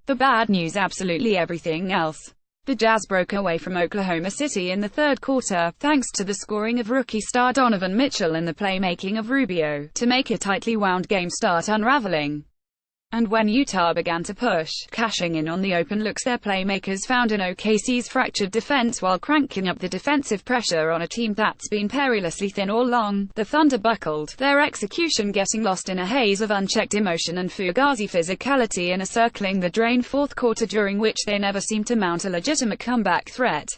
The bad news, absolutely everything else. The Jazz broke away from Oklahoma City in the third quarter, thanks to the scoring of rookie star Donovan Mitchell and the playmaking of Rubio, to make a tightly wound game start unraveling. And when Utah began to push, cashing in on the open looks, their playmakers found in OKC's fractured defense while cranking up the defensive pressure on a team that's been perilously thin all along. The Thunder buckled, their execution getting lost in a haze of unchecked emotion and fugazi physicality in a circling the drain fourth quarter, during which they never seemed to mount a legitimate comeback threat.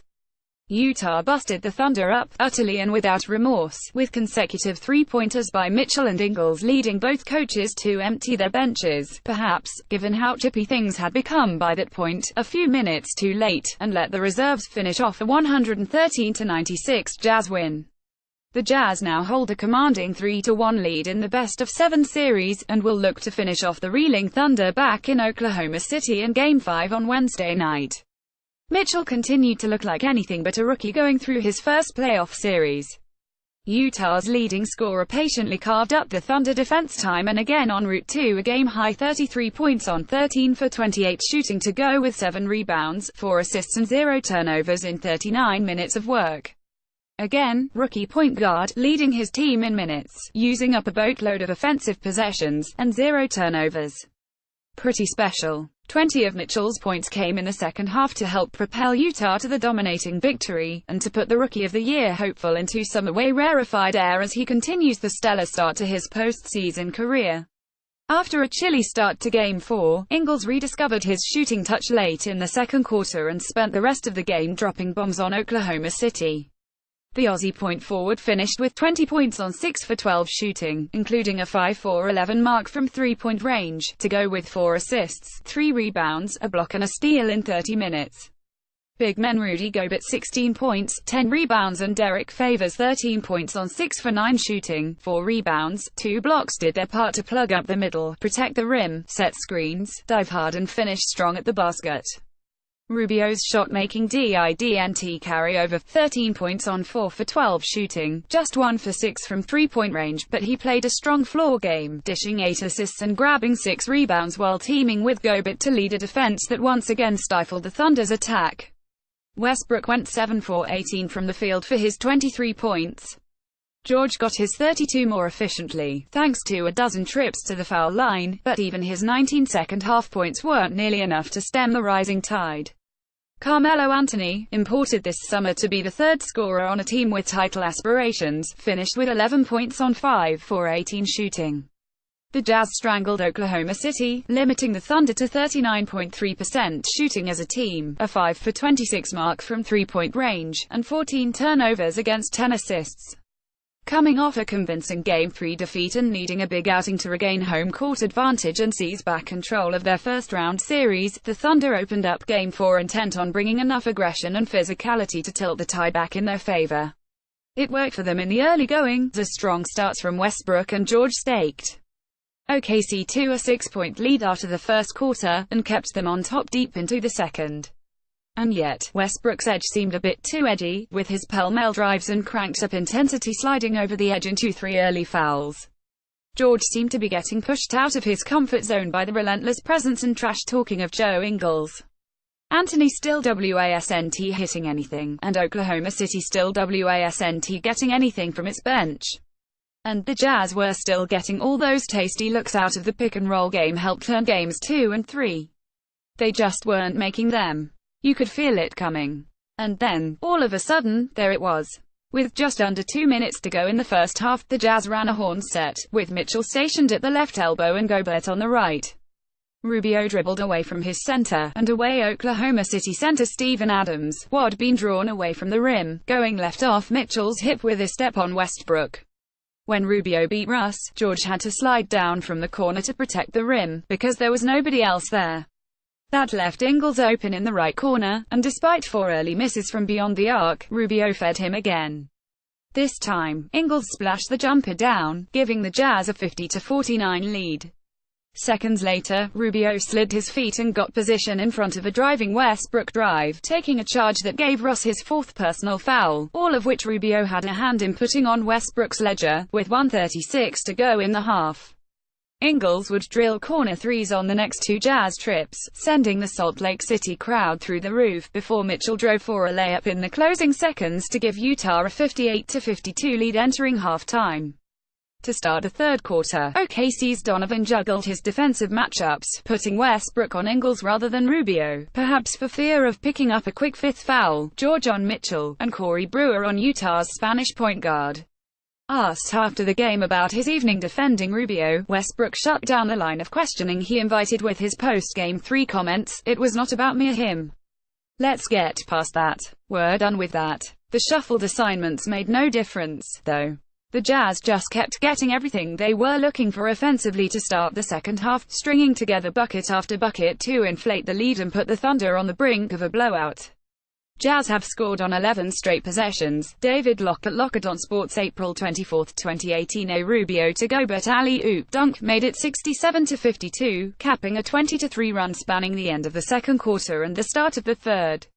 Utah busted the Thunder up, utterly and without remorse, with consecutive three-pointers by Mitchell and Ingles, leading both coaches to empty their benches, perhaps, given how chippy things had become by that point, a few minutes too late, and let the reserves finish off a 113-96 Jazz win. The Jazz now hold a commanding 3-1 lead in the best-of-7 series, and will look to finish off the reeling Thunder back in Oklahoma City in Game 5 on Wednesday night. Mitchell continued to look like anything but a rookie going through his first playoff series. Utah's leading scorer patiently carved up the Thunder defense time and again en route to a game-high 33 points on 13 for 28 shooting to go, with 7 rebounds, 4 assists and 0 turnovers in 39 minutes of work. Again, rookie point guard, leading his team in minutes, using up a boatload of offensive possessions, and 0 turnovers. Pretty special. 20 of Mitchell's points came in the second half to help propel Utah to the dominating victory, and to put the Rookie of the Year hopeful into some away rarefied air as he continues the stellar start to his postseason career. After a chilly start to Game 4, Ingles rediscovered his shooting touch late in the second quarter and spent the rest of the game dropping bombs on Oklahoma City. The Aussie point forward finished with 20 points on 6 for 12 shooting, including a 5-for-11 mark from three-point range, to go with 4 assists, 3 rebounds, a block and a steal in 30 minutes. Big men Rudy Gobert 16 points, 10 rebounds and Derek Favors 13 points on 6 for 9 shooting, 4 rebounds, 2 blocks did their part to plug up the middle, protect the rim, set screens, dive hard and finish strong at the basket. Rubio's shot-making didn't carry over, 13 points on 4 for 12 shooting, just 1 for 6 from three-point range, but he played a strong floor game, dishing 8 assists and grabbing 6 rebounds while teaming with Gobert to lead a defense that once again stifled the Thunder's attack. Westbrook went 7 for 18 from the field for his 23 points. George got his 32 more efficiently, thanks to a dozen trips to the foul line, but even his 19 second-half points weren't nearly enough to stem the rising tide. Carmelo Anthony, imported this summer to be the third scorer on a team with title aspirations, finished with 11 points on 5 for 18 shooting. The Jazz strangled Oklahoma City, limiting the Thunder to 39.3% shooting as a team, a 5 for 26 mark from three-point range, and 14 turnovers against 10 assists. Coming off a convincing Game 3 defeat and needing a big outing to regain home court advantage and seize back control of their first-round series, the Thunder opened up Game 4 intent on bringing enough aggression and physicality to tilt the tide back in their favor. It worked for them in the early going, as strong starts from Westbrook and George staked OKC to a 6-point lead after the first quarter, and kept them on top deep into the second. And yet, Westbrook's edge seemed a bit too edgy, with his pell-mell drives and cranked-up intensity sliding over the edge into 3 early fouls. George seemed to be getting pushed out of his comfort zone by the relentless presence and trash-talking of Joe Ingles. Anthony still wasn't hitting anything, and Oklahoma City still wasn't getting anything from its bench. And the Jazz were still getting all those tasty looks out of the pick-and-roll game helped turn games 2 and 3. They just weren't making them. You could feel it coming. And then, all of a sudden, there it was. With just under 2 minutes to go in the first half, the Jazz ran a horn set, with Mitchell stationed at the left elbow and Gobert on the right. Rubio dribbled away from his center, and away Oklahoma City center Steven Adams, who had been drawn away from the rim, going left off Mitchell's hip with a step on Westbrook. When Rubio beat Russ, George had to slide down from the corner to protect the rim, because there was nobody else there. That left Ingles open in the right corner, and despite 4 early misses from beyond the arc, Rubio fed him again. This time, Ingles splashed the jumper down, giving the Jazz a 50-49 lead. Seconds later, Rubio slid his feet and got position in front of a driving Westbrook drive, taking a charge that gave Russ his 4th personal foul, all of which Rubio had a hand in putting on Westbrook's ledger, with 1:36 to go in the half. Ingles would drill corner threes on the next two Jazz trips, sending the Salt Lake City crowd through the roof, before Mitchell drove for a layup in the closing seconds to give Utah a 58-52 lead entering halftime. To start the third quarter, OKC's Donovan juggled his defensive matchups, putting Westbrook on Ingles rather than Rubio, perhaps for fear of picking up a quick fifth foul, George on Mitchell, and Corey Brewer on Utah's Spanish point guard. Asked after the game about his evening defending Rubio, Westbrook shut down the line of questioning he invited with his post-game 3 comments: "It was not about me or him. Let's get past that. We're done with that." The shuffled assignments made no difference, though. The Jazz just kept getting everything they were looking for offensively to start the second half, stringing together bucket after bucket to inflate the lead and put the Thunder on the brink of a blowout. Jazz have scored on 11 straight possessions. David Locke at Lockett on Sports April 24, 2018. A Rubio to Gobert alley-oop dunk made it 67-52, capping a 20-3 run spanning the end of the second quarter and the start of the third.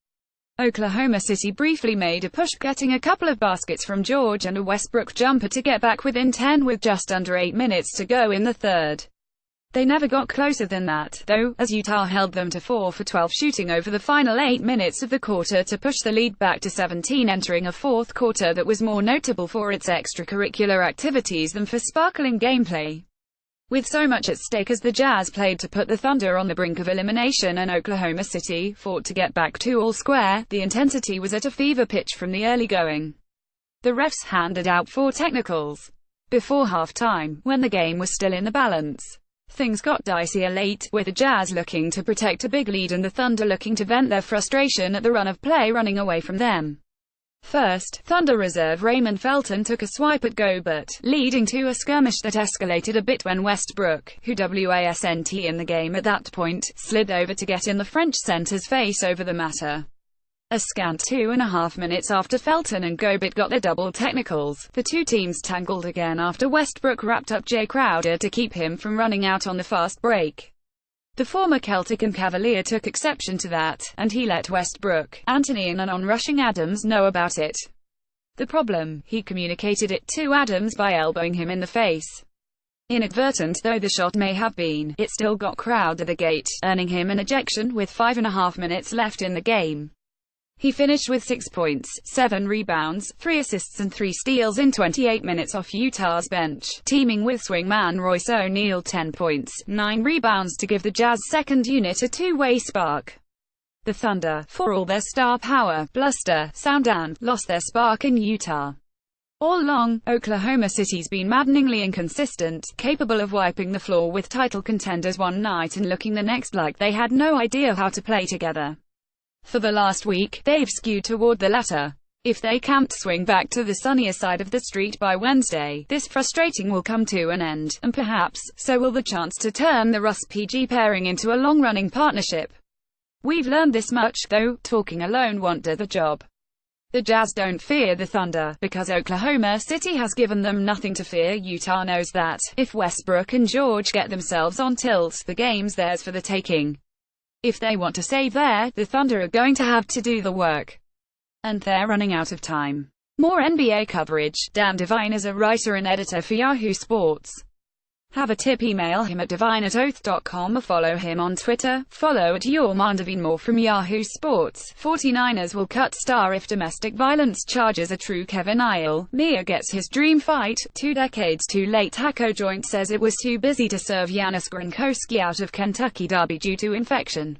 Oklahoma City briefly made a push, getting a couple of baskets from George and a Westbrook jumper to get back within 10 with just under 8 minutes to go in the third. They never got closer than that, though, as Utah held them to 4 for 12 shooting over the final 8 minutes of the quarter to push the lead back to 17, entering a fourth quarter that was more notable for its extracurricular activities than for sparkling gameplay. With so much at stake as the Jazz played to put the Thunder on the brink of elimination and Oklahoma City fought to get back to all square, the intensity was at a fever pitch from the early going. The refs handed out 4 technicals before halftime, when the game was still in the balance. Things got dicier late, with the Jazz looking to protect a big lead and the Thunder looking to vent their frustration at the run of play running away from them. First, Thunder reserve Raymond Felton took a swipe at Gobert, leading to a skirmish that escalated a bit when Westbrook, who wasn't in the game at that point, slid over to get in the French center's face over the matter. A scant 2.5 minutes after Felton and Gobert got their double technicals, the two teams tangled again after Westbrook wrapped up Jay Crowder to keep him from running out on the fast break. The former Celtic and Cavalier took exception to that, and he let Westbrook, Anthony and an on-rushing Adams know about it. The problem: he communicated it to Adams by elbowing him in the face. Inadvertent though the shot may have been, it still got Crowder the gate, earning him an ejection with 5.5 minutes left in the game. He finished with 6 points, 7 rebounds, 3 assists and 3 steals in 28 minutes off Utah's bench, teaming with swingman Royce O'Neal 10 points, 9 rebounds to give the Jazz second unit a two-way spark. The Thunder, for all their star power, bluster, sound and lost their spark in Utah. All along, Oklahoma City's been maddeningly inconsistent, capable of wiping the floor with title contenders one night and looking the next like they had no idea how to play together. For the last week, they've skewed toward the latter. If they can't swing back to the sunnier side of the street by Wednesday, this frustrating will come to an end, and perhaps, so will the chance to turn the Russ-PG pairing into a long-running partnership. We've learned this much, though, talking alone won't do the job. The Jazz don't fear the Thunder, because Oklahoma City has given them nothing to fear. Utah knows that. If Westbrook and George get themselves on tilt, the game's theirs for the taking. If they want to save the Thunder are going to have to do the work. And they're running out of time. More NBA coverage. Dan Devine is a writer and editor for Yahoo Sports. Have a tip? Email him at devine@oath.com or follow him on Twitter. Follow at YourManDevine. More from Yahoo Sports. 49ers will cut star if domestic violence charges are true. Kevin Isle. Mia gets his dream fight. 2 decades too late. Taco Joint says it was too busy to serve Giannis Gronkowski out of Kentucky Derby due to infection.